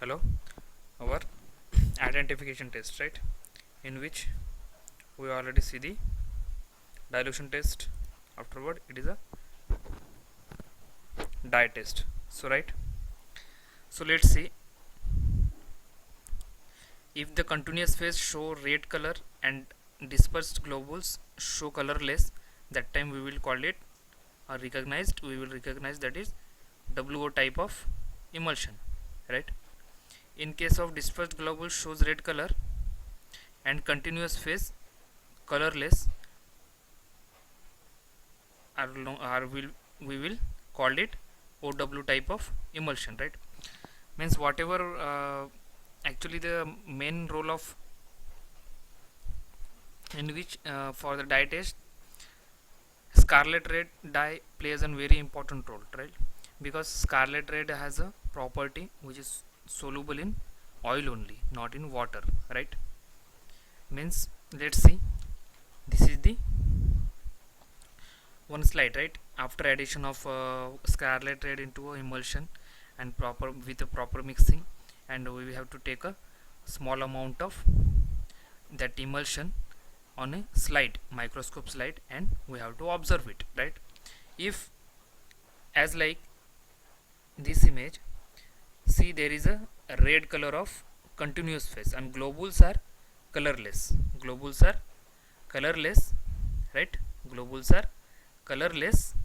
Hello, our identification test, right, in which we already see the dilution test. Afterward it is a dye test. So right, so let's see. If the continuous phase show red color and dispersed globules show colorless, that time we will call it or recognized, we will recognize that is WO type of emulsion, right. In case of dispersed globules shows red color and continuous phase colorless, we will call it OW type of emulsion, right. Means whatever actually the main role of in which for the dye test, scarlet red dye plays a very important role, right, because scarlet red has a property which is soluble in oil only, not in water, right. Means let's see, this is the one slide, right, after addition of scarlet red into a emulsion and proper with a proper mixing, and we have to take a small amount of that emulsion on a slide, microscope slide, and we have to observe it, right. If as like this image, see there is a red color of continuous phase and globules are colorless, globules are colorless, right, globules are colorless,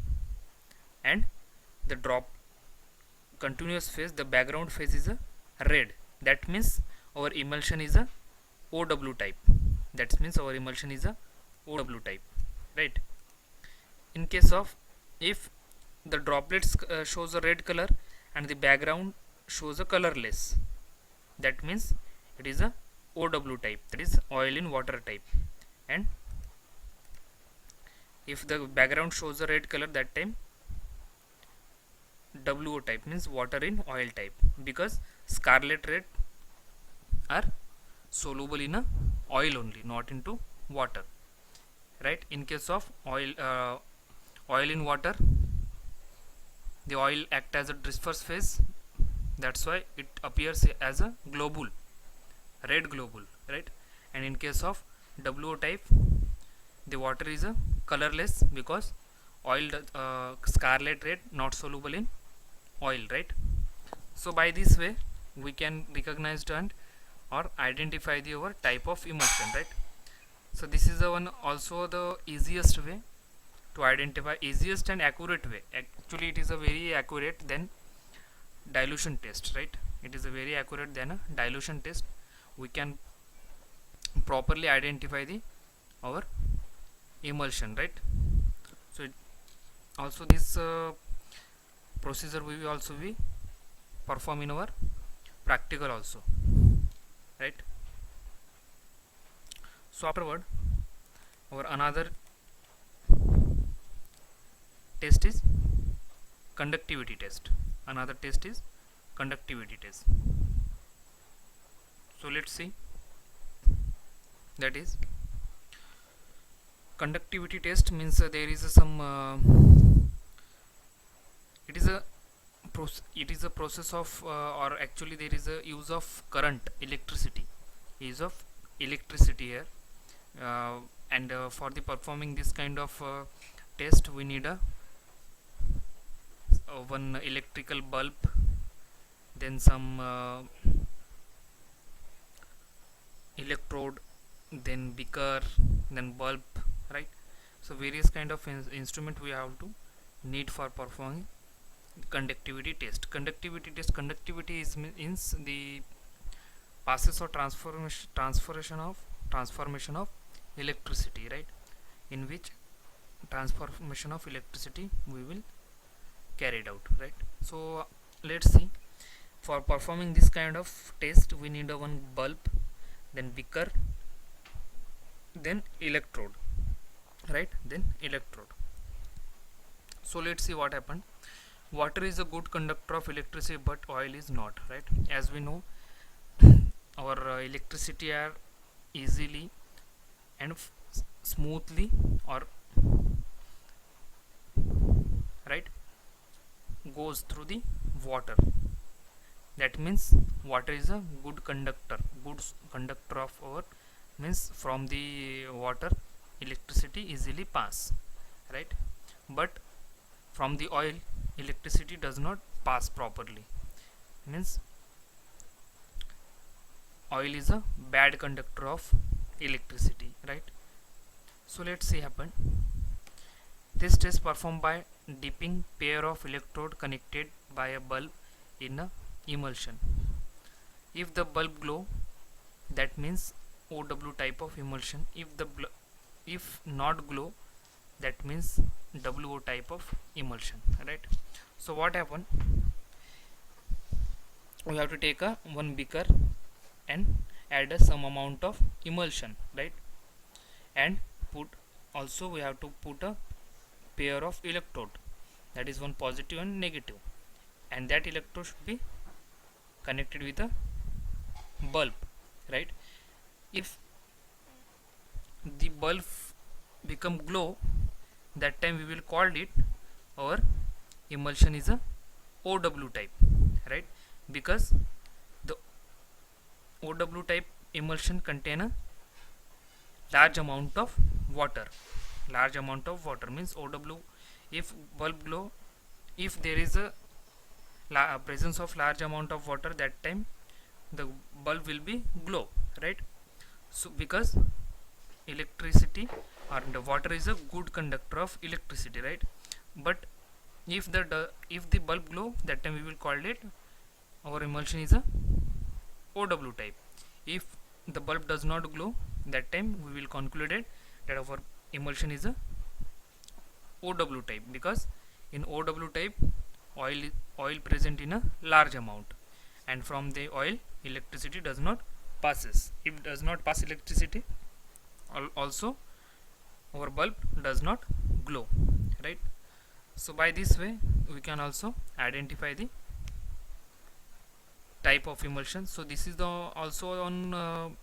and the drop continuous phase, the background phase is a red, that means our emulsion is a OW type, that means our emulsion is a OW type, right. In case of if the droplets shows a red color and the background shows a colorless, that means it is a OW type, that is oil in water type. And if the background shows a red color, that time WO type, means water in oil type, because scarlet red are soluble in a oil only, not into water, right. In case of oil in water, the oil act as a disperse phase, that's why it appears as a globule, red globule, right. And in case of WO type, the water is a colorless because oil scarlet red not soluble in oil, right. So by this way we can recognize and or identify the our type of emulsion, right. So this is the one also the easiest way to identify, easiest and accurate way. Actually it is a very accurate than dilution test, right. It is a very accurate than a dilution test. We can properly identify the our emulsion, right. So it also this procedure we will also be perform in our practical also, right. So afterward our another test is conductivity test, another test is conductivity test. So let's see, that is conductivity test means there is some it is a process of or actually there is a use of current, electricity, use of electricity here, and for the performing this kind of test we need a one electrical bulb, then some electrode, then beaker, then bulb, right. So various kind of instrument we have to need for performing conductivity test. Conductivity is means the passes or transformation of electricity, right, in which transformation of electricity we will carried out, right. So let's see, for performing this kind of test we need a one bulb, then beaker, then electrode, right, then electrode. So let's see what happened. Water is a good conductor of electricity but oil is not, right. As we know our electricity are easily and smoothly or right goes through the water, that means water is a good conductor of our, means from the water electricity easily pass, right? But from the oil electricity does not pass properly, means oil is a bad conductor of electricity, right? So let's see happen. This test performed by dipping pair of electrode connected by a bulb in a emulsion. If the bulb glow, that means OW type of emulsion. If not glow, that means WO type of emulsion, right? So what happened? We have to take a one beaker and add some amount of emulsion, right? And put, also we have to put a pair of electrode, that is one positive and negative, and that electrode should be connected with a bulb, right? If the bulb become glow, that time we will call it our emulsion is a OW type, right? Because the OW type emulsion contain a large amount of water. Large amount of water means OW. If bulb glow, if there is a presence of large amount of water, that time the bulb will be glow, right? So because electricity or the water is a good conductor of electricity, right? But if the bulb glow, that time we will call it our emulsion is a OW type. If the bulb does not glow, that time we will conclude it that our emulsion is a OW type, because in OW type oil present in a large amount, and from the oil electricity does not passes. If does not pass electricity, also our bulb does not glow, right? So by this way we can also identify the type of emulsion. So this is the also on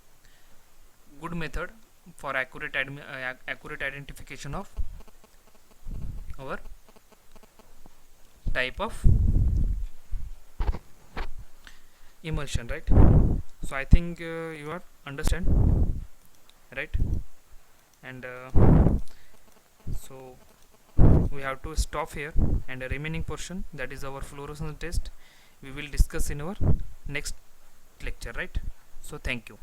good method for accurate identification of our type of emulsion, right? So I think you are understand, right? And so we have to stop here, and the remaining portion, that is our fluorescence test, we will discuss in our next lecture, right? So thank you.